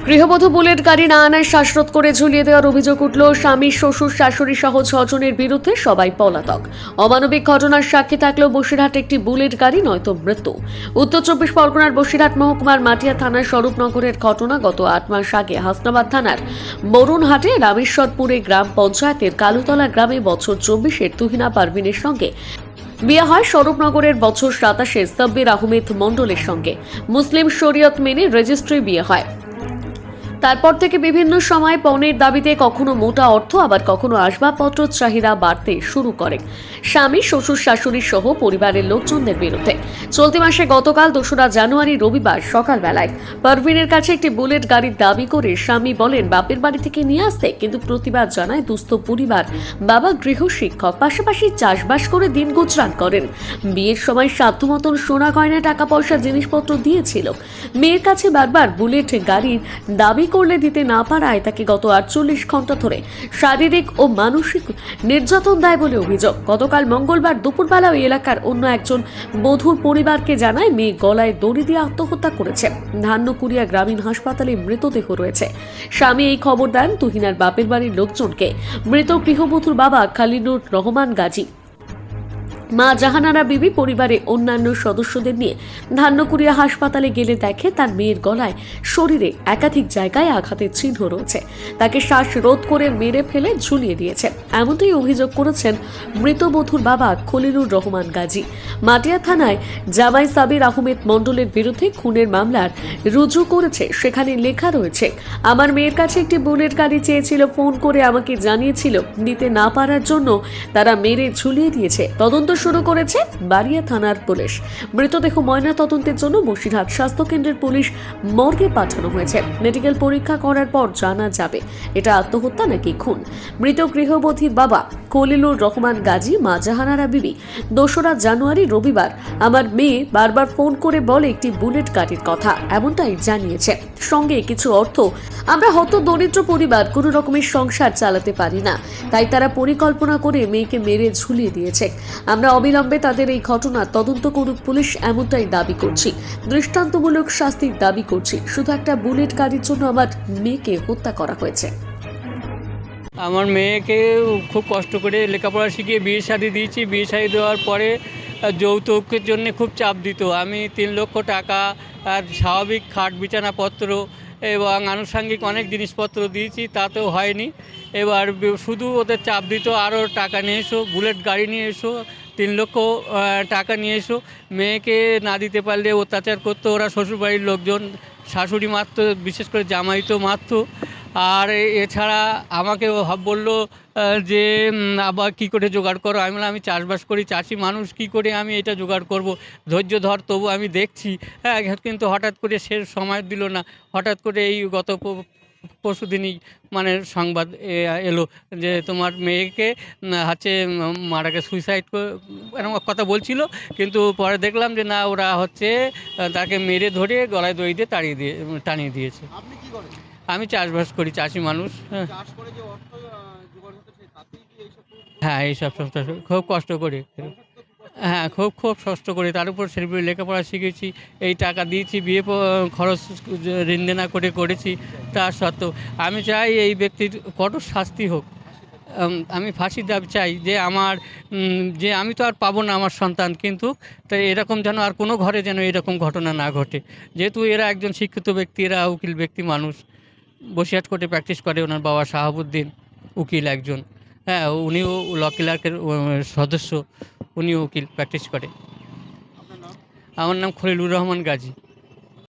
গৃহবধূ বুলেট গাড়ি না আনায় শ্বাসরোধ করে ঝুলিয়ে দেওয়ার অভিযোগ উঠল স্বামী, শ্বশুর, শাশুড়ি সহ 6 জনের বিরুদ্ধে। সবাই পলাতক। অমানবিক ঘটনার সাক্ষী থাকলেও বসিরহাটে একটি বুলেট গাড়ি নয়তো মৃত্যু। উত্তর 24 পরগনার বসিরহাট মহকুমার মাটিয়া থানার স্বরূপনগরের ঘটনা। গত 8 মাস আগে হাসনাবাদ থানার বরুণহাটে রামেশ্বরপুরে গ্রাম পঞ্চায়েতের কালুতলা গ্রামে বছর 24-এর তুহিনা পারভিনের সঙ্গে বিয়ে হয় স্বরূপনগরের বছর 27-এর সাব্বির আহমেদ মণ্ডলের সঙ্গে। মুসলিম শরিয়ত মেনে রেজিস্ট্রি বিয়ে হয়। তারপর থেকে বিভিন্ন সময় পণের দাবিতে কখনো মোটা অর্থ, আবার কখনো আসবাবপত্র চাহিদা বাড়তে শুরু করে স্বামী, শ্বশুর, শাশুড়ি সহ পরিবারের লোকজনদের বিরুদ্ধে। চলতি মাসে গতকাল 2রা জানুয়ারি রবিবার সকালবেলায় পারভিনের কাছে একটি বুলেট গাড়ির দাবি করে স্বামী বলেন বাপের বাড়ি থেকে নিয়ে আসতে, কিন্তু প্রতিবাদ জানায় দুস্থ পরিবার। বাবা গৃহশিক্ষক, পাশাপাশি চাষবাস করে দিন গুজরান করেন। বিয়ের সময় সাধ্য মতন সোনা গয়না, টাকা পয়সা, জিনিসপত্র দিয়েছিল। মেয়ের কাছে বারবার বুলেট গাড়ির দাবি করলে দিতে না পারায় তাকে গত 48 ঘন্টা ধরে শারীরিক ও মানসিক নির্যাতন দেয় বলে অভিযোগ। গতকাল মঙ্গলবার দুপুরবেলা ওই এলাকার অন্য একজন বধূর পরিবারকে জানায় মেয়ে গলায় দড়ি দিয়ে আত্মহত্যা করেছে। ধান্যকুড়িয়া গ্রামীণ হাসপাতালে মৃতদেহ রয়েছে। স্বামী এই খবর দেন তুহিনার বাপের বাড়ির লোকজনকে। মৃত গৃহবধূর বাবা খালিলুর রহমান গাজী, মা জাহানারা বিবি পরিবারের অন্যান্য সদস্যদের নিয়ে ধান্যকুড়িয়া হাসপাতালে গেলে দেখে তার মেয়ের গলায়, শরীরে একাধিক জায়গায় আঘাতের চিহ্ন রয়েছে। তাকে শ্বাসরোধ করে মেরে ফেলে ঝুলিয়ে দিয়েছে। এমনটাই অভিযোগ করেছেন মৃত বধূর বাবা খলিলুর রহমান গাজী। মাটিয়া থানায় জামাই সাবির আহমেদ মণ্ডলের বিরুদ্ধে খুনের মামলার রুজু করেছে। সেখানে লেখা রয়েছে, আমার মেয়ের কাছে একটি বুলেট গাড়ি চেয়েছিল, ফোন করে আমাকে জানিয়েছিল দিতে না পারার জন্য তারা মেরে ঝুলিয়ে দিয়েছে। তদন্ত শুরু করেছে বাড়িয়া থানার পুলিশ। মৃতদেহ ময়না তদন্তের জন্য বসিরহাট স্বাস্থ্য কেন্দ্রের পুলিশ মর্গে পাঠানো হয়েছে। মেডিকেল পরীক্ষা করার পর জানা যাবে এটা আত্মহত্যা নাকি খুন। মৃত গৃহবধূর বাবা খলিলুর রহমান গাজী, মা জাহানারা বিবি, 2রা জানুয়ারি রবিবার আমার মেয়ে বারবার ফোন করে বলে একটি বুলেট গাড়ির কথা, এমনটাই জানিয়েছে। সঙ্গে কিছু অর্থ। আমরা হত দরিদ্র পরিবার, কোনো রকমের সংসার চালাতে পারি না, তাই তারা পরিকল্পনা করে মেয়েকে মেরে ঝুলিয়ে দিয়েছে। আমরা অবিলম্বে তাদের এই ঘটনার তদন্ত করুক পুলিশ, এমনটাই দাবি করছি। দৃষ্টান্তমূলক শাস্তির দাবি করছি। শুধু একটা বুলেট গাড়ির জন্য আমার মেয়েকে হত্যা করা হয়েছে। আমার মেয়েকে খুব কষ্ট করে লেখাপড়া শিখিয়ে বিয়ে শাদী দিয়েছি। বিয়ে শাদী দেওয়ার পরে যৌতুকের জন্য খুব চাপ দিত। আমি 3 লক্ষ টাকা আর স্বাভাবিক খাট বিছানাপত্র এবং আনুষঙ্গিক অনেক জিনিসপত্র দিয়েছি, তাতেও হয়নি। এবার শুধু ওদের চাপ দিত, আরও টাকা নিয়ে এসো, বুলেট গাড়ি নিয়ে এসো, 3 লক্ষ টাকা নিয়ে এসো। মেয়েকে না দিতে পারলে অত্যাচার করতো ওরা, শ্বশুরবাড়ির লোকজন, শাশুড়ি মারতো, বিশেষ করে জামাই তো মারতো। আর এছাড়া আমাকে বললো যে আবার কী করে জোগাড় করো। আমি বললাম আমি চাষবাস করি, চাষি মানুষ, কী করে আমি এটা জোগাড় করব, ধৈর্য ধর, তবু আমি দেখছি। হ্যাঁ, কিন্তু হঠাৎ করে সে সময় দিল না। হঠাৎ করে এই গত পরশু দিনই মানে সংবাদ এলো যে তোমার মেয়েকে হচ্ছে মারা গেছে, সুইসাইড এরকম কথা বলছিল। কিন্তু পরে দেখলাম যে না, ওরা হচ্ছে তাকে মেরে ধরে গলায় দড়ি দিয়ে টানিয়ে দিয়েছে। আমি চাষবাস করি, চাষি মানুষ। হ্যাঁ, এইসব খুব কষ্ট করি। হ্যাঁ, খুব কষ্ট করি। তার উপর ছেলেপিলে লেখাপড়া শিখেছি, এই টাকা দিয়েছি, বিয়ে খরচ ঋণ দেনা করে করেছি। তা সত্ত্বেও আমি চাই এই ব্যক্তির কঠোর শাস্তি হোক। আমি ফাঁসির দাবি চাই যে আমি তো আর পাবো না আমার সন্তান, কিন্তু তাই এরকম যেন আর কোনো ঘরে যেন এরকম ঘটনা না ঘটে। যেহেতু এরা একজন শিক্ষিত ব্যক্তি, এরা উকিল ব্যক্তি মানুষ, বসিরহাট কোর্টে প্র্যাকটিস করে। ওনার বাবা শাহাবুদ্দিন উকিল একজন। হ্যাঁ, উনিও ল ক্লার্কের সদস্য, উনিও উকিল প্র্যাকটিস করে। আমার নাম খলিলুর রহমান গাজী।